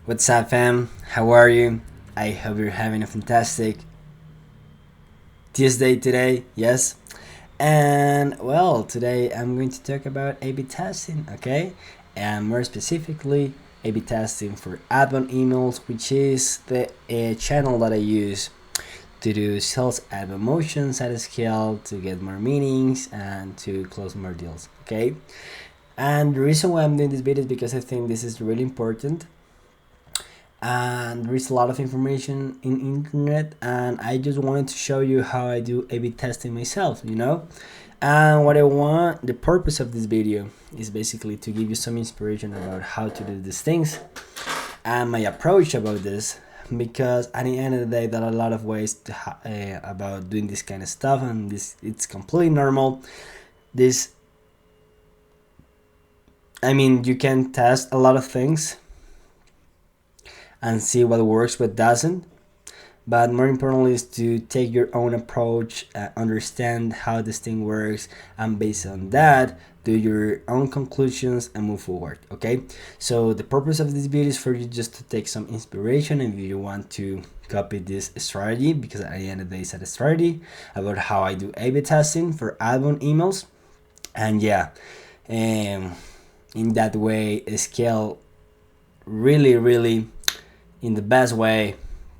What's up, fam? How are you? I hope you're having a fantastic Tuesday today. Yes. And well, today I'm going to talk about A/B testing, okay? And more specifically, A/B testing for outbound emails, which is the channel that I use to do sales outbound motions at a scale to get more meetings and to close more deals, okay? And the reason why I'm doing this video is because I think this is really important, and there is a lot of information in internet, and I just wanted to show you how I do A/B testing myself, and what I want, the purpose of this video is basically to give you some inspiration about how to do these things and my approach about this, because at the end of the day there are a lot of ways to about doing this kind of stuff, and it's completely normal. This, I mean, you can test a lot of things and see what works, what doesn't. But more importantly is to take your own approach, understand how this thing works, and based on that, do your own conclusions and move forward, okay? So the purpose of this video is for you just to take some inspiration if you want to copy this strategy, because at the end of the day it's a strategy about how I do A/B testing for outbound emails. And yeah, in that way, scale really in the best way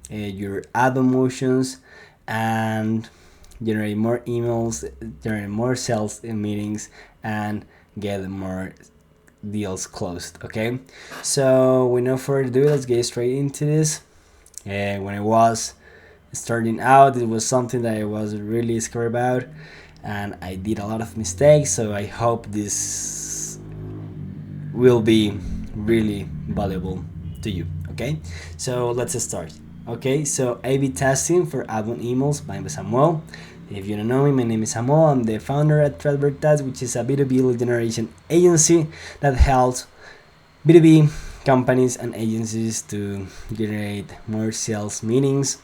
your ad motions and generate more emails, generate more sales in meetings, and get more deals closed, okay? So with no further ado, let's get straight into this. When I was starting out, it was something that I was really scared about, and I did a lot of mistakes, so I hope this will be really valuable to you, okay? So let's start. Okay, so A/B testing for outbound emails by Samuel. If you don't know me, my name is Samuel. I'm the founder at Advertise, which is a B2B lead generation agency that helps B2B companies and agencies to generate more sales meetings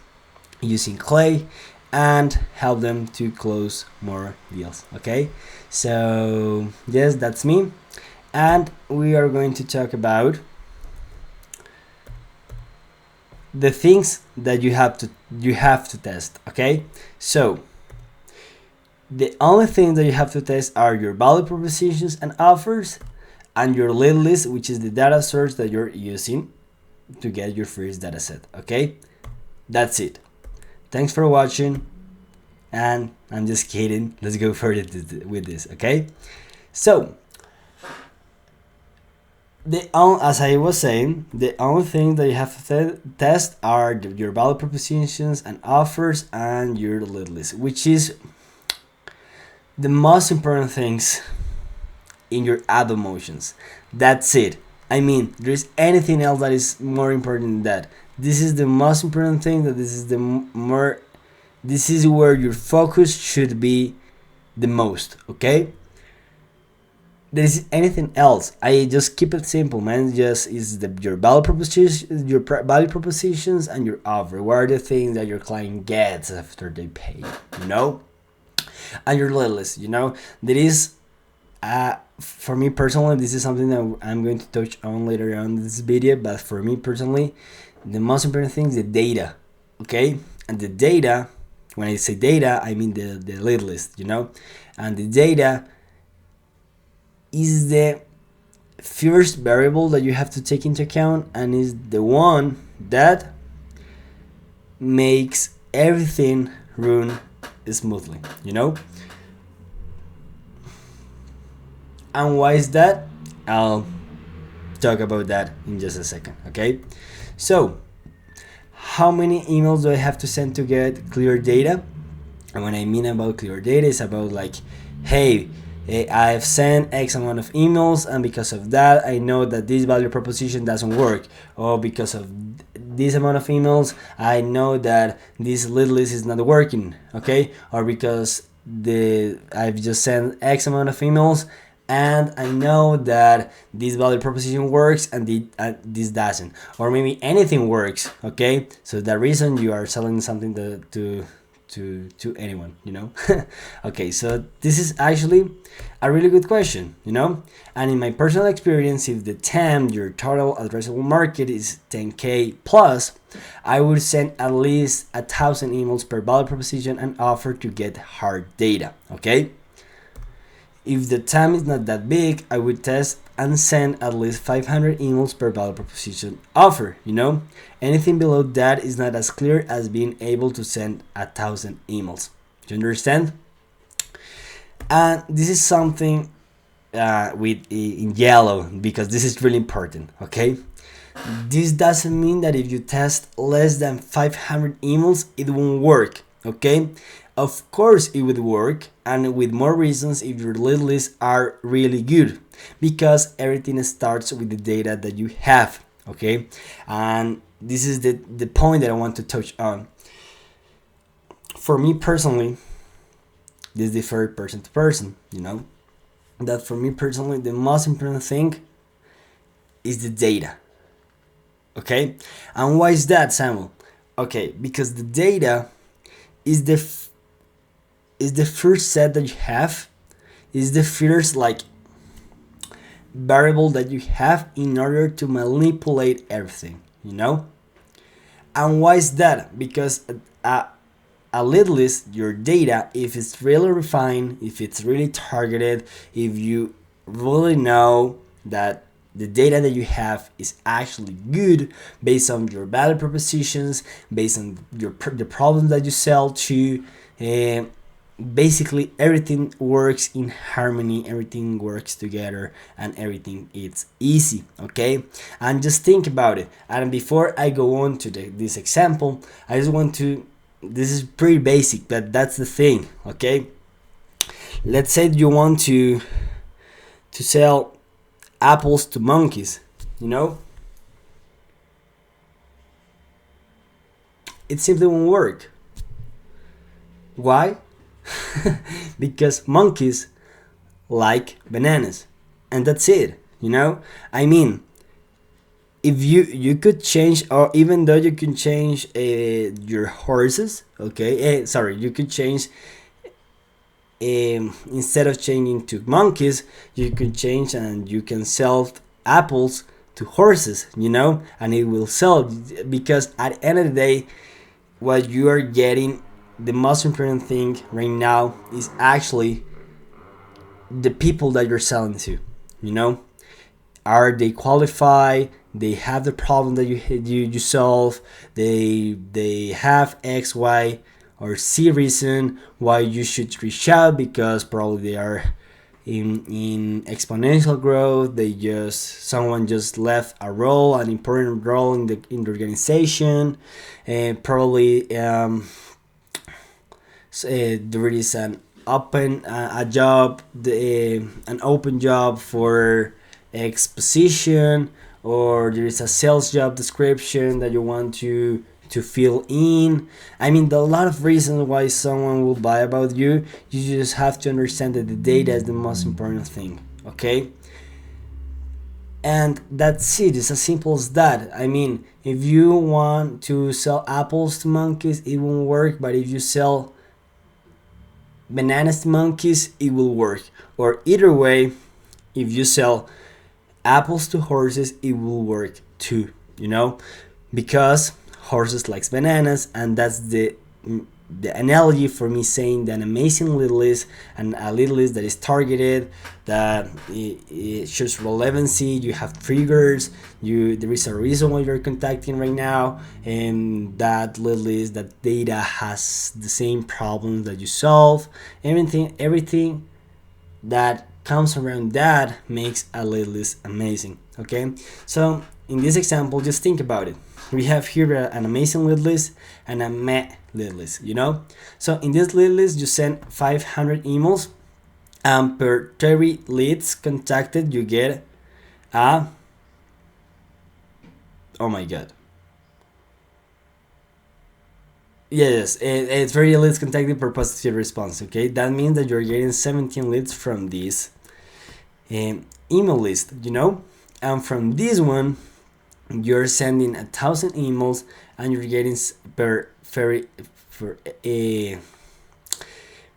using Clay and help them to close more deals. Okay, so yes, that's me, and we are going to talk about the things that you have to test. Okay, so the only thing that you have to test are your value propositions and offers, and your lead list, which is the data source that you're using to get your first data set. Okay, that's it. Thanks for watching, and I'm just kidding, let's go further with this. Okay, so as I was saying, the only thing that you have to test are your value propositions and offers and your lead list, which is the most important things in your ad motions. That's it. I mean, there's anything else that is more important than that. This is the most important thing. This is where your focus should be the most. Okay. There is anything else, I just keep it simple, man. Just is your value propositions and your offer. What are the things that your client gets after they pay? And your lead list. There is, for me personally, this is something that I'm going to touch on later on in this video. But for me personally, the most important thing is the data. Okay, and the data. When I say data, I mean the lead list. And the data is the first variable that you have to take into account, and is the one that makes everything run smoothly. And why is that? I'll talk about that in just a second. Okay, so how many emails do I have to send to get clear data? And when I mean about clear data, it's about like, hey, I've sent X amount of emails, and because of that, I know that this value proposition doesn't work. Or because of this amount of emails, I know that this lead list is not working. Okay, or because I've just sent X amount of emails, and I know that this value proposition works and this doesn't, or maybe anything works. Okay, so the reason you are selling something to to anyone, you know. Okay, so this is actually a really good question, you know. And in my personal experience, if the TAM, your total addressable market, is 10K plus, I would send at least 1,000 emails per value proposition and offer to get hard data. Okay, if the TAM is not that big, I would test and send at least 500 emails per value proposition offer, you know. Anything below that is not as clear as being able to send 1,000 emails. Do you understand? And this is something with in yellow, because this is really important. Okay, this doesn't mean that if you test less than 500 emails it won't work. Okay, of course it would work, and with more reasons if your lead lists are really good, because everything starts with the data that you have. Okay, and this is the point that I want to touch on. For me personally, this differs person to person, you know, that for me personally the most important thing is the data. Okay, and why is that, Samuel? Okay, because the data is the first set that you have, is the first like variable that you have in order to manipulate everything, you know. And why is that? Because a lead list, your data, if it's really refined, if it's really targeted, if you really know that the data that you have is actually good based on your value propositions, based on the problems that you sell to, basically everything works in harmony, everything works together, and everything is easy. Okay, and just think about it. And before I go on to this example, I just want to, this is pretty basic, but that's the thing. Okay, let's say you want to sell apples to monkeys, you know, it simply won't work. Why? Because monkeys like bananas, and that's it, you know. I mean, if you could change, or even though you can change your horses, okay, sorry, you could change, instead of changing to monkeys, you could change and you can sell apples to horses, you know, and it will sell, because at the end of the day, what you are getting, the most important thing right now is actually the people that you're selling to, you know. Are they qualified? They have the problem that you solve. They have X, Y, or C reason why you should reach out, because probably they are in exponential growth. Someone just left a role, an important role in the organization, and probably there is an open an open job for X position, or there is a sales job description that you want to fill in. I mean, there are a lot of reasons why someone will buy about you. You just have to understand that the data is the most important thing. Okay, and that's it. It's as simple as that. I mean, if you want to sell apples to monkeys, it won't work, but if you sell bananas to monkeys, it will work. Or either way, if you sell apples to horses, it will work too, you know, because horses likes bananas, and that's the analogy for me saying that an amazing lead list, and a lead list that is targeted, that it shows relevancy. You have triggers. There is a reason why you're contacting right now, and that lead list, that data has the same problems that you solve. Everything that comes around that makes a lead list amazing. Okay, so in this example, just think about it. We have here an amazing lead list and a meh lead list, you know. So in this lead list, you send 500 emails, and per 30 leads contacted, you get a, oh my god, yes, it's 30 leads contacted per positive response. Okay, that means that you're getting 17 leads from this email list, you know. And from this one, you're sending 1,000 emails, and you're getting per for a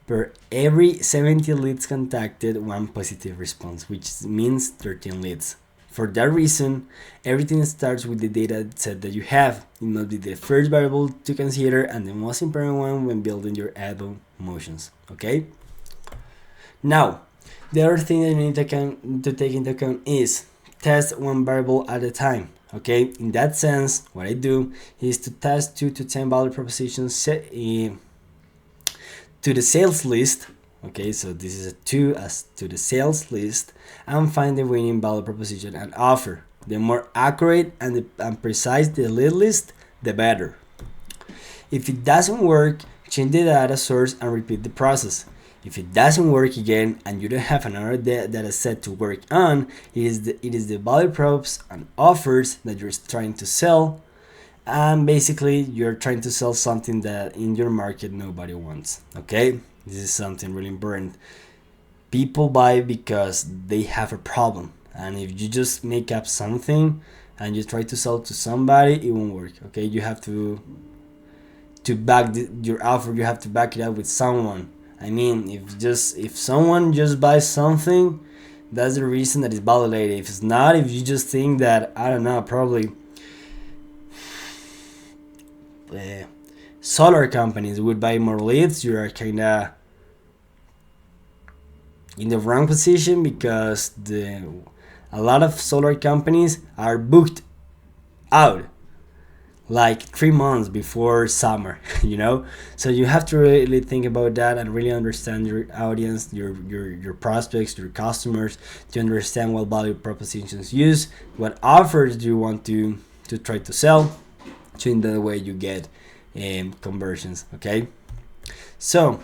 per every 70 leads contacted, one positive response, which means 13 leads. For that reason, everything starts with the data set that you have. It must be the first variable to consider and the most important one when building your outbound motions. Okay? Now, the other thing that you need to take into account is test one variable at a time. Okay? In that sense, what I do is to test 2 to 10 value propositions to the sales list. Okay, so this is a 2 as to the sales list, and find the winning value proposition and offer. The more accurate and precise the lead list, the better. If it doesn't work, change the data source and repeat the process. If it doesn't work again and you don't have another data set to work on, it is the value props and offers that you're trying to sell, and basically you're trying to sell something that in your market nobody wants. Okay, this is something really important. People buy because they have a problem, and if you just make up something and you try to sell to somebody, it won't work. Okay, you have to back your offer, you have to back it up with someone. I mean, if someone just buys something, that's the reason that it's validated. If it's not, if you just think that, I don't know, probably solar companies would buy more leads, you are kind of in the wrong position, because a lot of solar companies are booked out like 3 months before summer. So you have to really think about that and really understand your audience, your prospects, your customers, to understand what value propositions use, what offers do you want to try to sell, so in that way you get conversions. Okay, so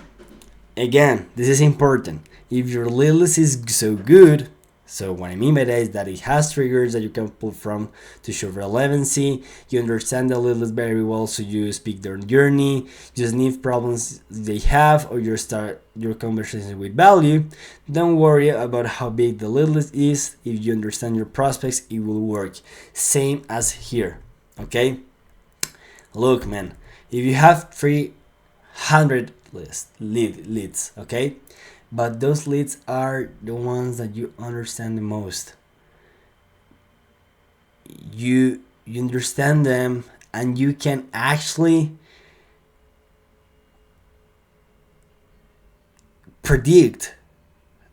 again, this is important. If your lead list is so good, so what I mean by that is that it has triggers that you can pull from to show relevancy, you understand the lead list very well, so you speak their journey, just need problems they have, or you start your conversation with value. Don't worry about how big the lead list is. If you understand your prospects, it will work. Same as here. Okay, look, man, if you have 300 leads, okay, but those leads are the ones that you understand the most. You understand them, and you can actually predict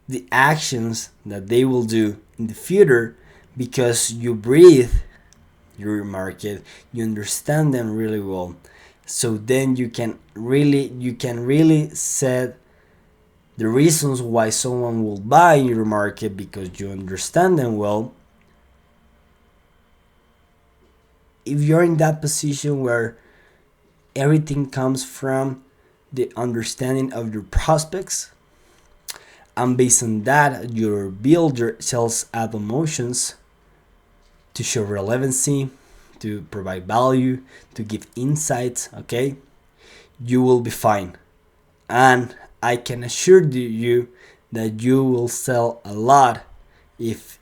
the actions that they will do in the future, because you breathe your market, you understand them really well. So then you can really set the reasons why someone will buy in your market, because you understand them well. If you're in that position where everything comes from the understanding of your prospects, and based on that you build your sales ad motions to show relevancy, to provide value, to give insights, okay, you will be fine. And I can assure you that you will sell a lot if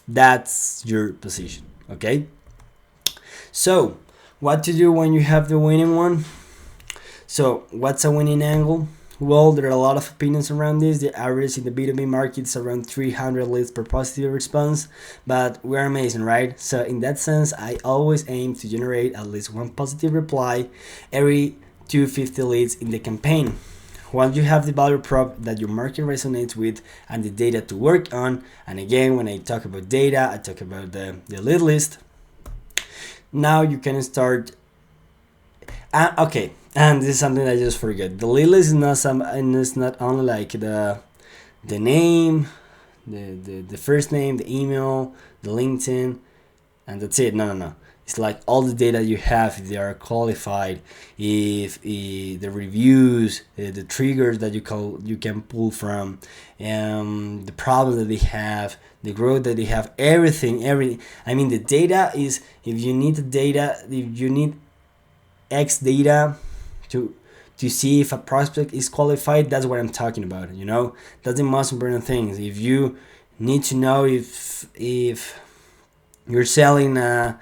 that's your position. Okay, so what to do when you have the winning one? So what's a winning angle? Well, there are a lot of opinions around this. The average in the B2B market is around 300 leads per positive response, but we're amazing, right? So in that sense, I always aim to generate at least one positive reply every 250 leads in the campaign. Once you have the value prop that your market resonates with and the data to work on, and again, when I talk about data, I talk about the lead list. Now you can start. Okay, and this is something I just forget. The lead list is not only like the name, the first name, the email, the LinkedIn, and that's it. No. It's like all the data you have, if they are qualified, if the reviews, the triggers that you can pull from, the problems that they have, the growth that they have, everything. I mean, the data is, if you need the data, if you need X data to see if a prospect is qualified, that's what I'm talking about. That's the most important thing. If you need to know if you're selling a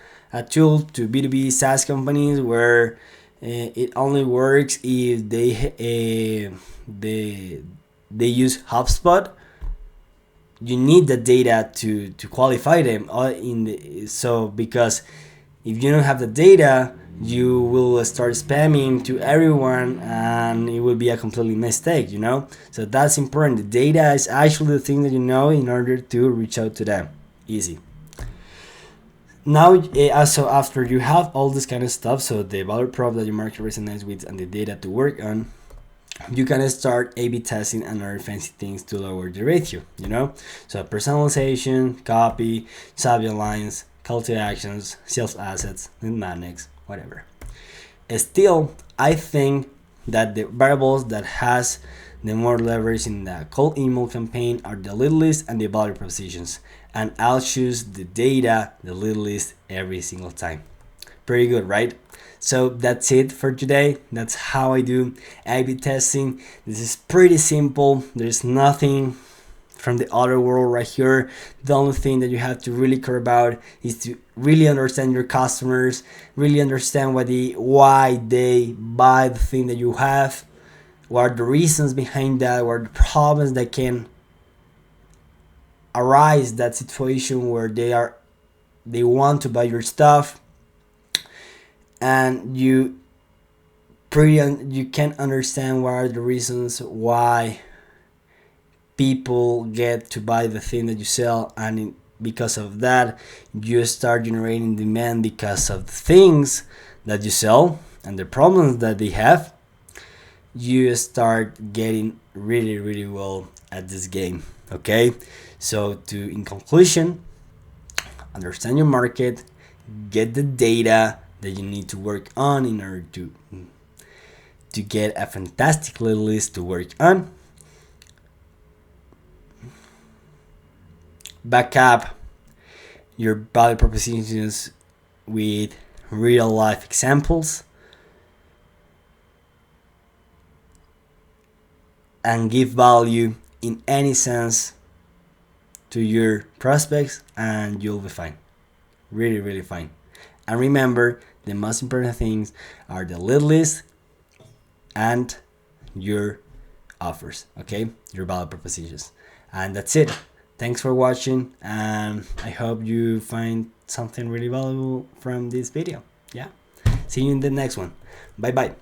tool to B2B SaaS companies where It only works if they use HubSpot. You need the data to qualify them so because if you don't have the data, you will start spamming to everyone and it will be a completely mistake, so that's important. The data is actually the thing that in order to reach out to them easy. Now also after you have all this kind of stuff, so the value prop that your market resonates with and the data to work on, you can start A/B testing and other fancy things to lower the ratio, So personalization, copy, subject lines, call to actions, sales assets, lead magnets, whatever. Still, I think that the variables that has the more leverage in the cold email campaign are the lead list and the value propositions. And I'll choose the data, the lead list every single time. Pretty good, right? So that's it for today. That's how I do A/B testing. This is pretty simple. There's nothing from the other world right here. The only thing that you have to really care about is to really understand your customers, really understand why they buy the thing that you have, what are the reasons behind that, what are the problems that can arise that situation where they want to buy your stuff, and you can understand what are the reasons why people get to buy the thing that you sell, and because of that you start generating demand because of the things that you sell and the problems that they have. You start getting really, really well at this game. Okay, so in conclusion, understand your market, get the data that you need to work on in order to get a fantastic little list to work on. Back up your value propositions with real life examples and give value in any sense to your prospects, and you'll be fine. Really, really fine. And remember, the most important things are the lead list and your offers, okay? Your value propositions. And that's it. Thanks for watching, and I hope you find something really valuable from this video. Yeah. See you in the next one. Bye bye.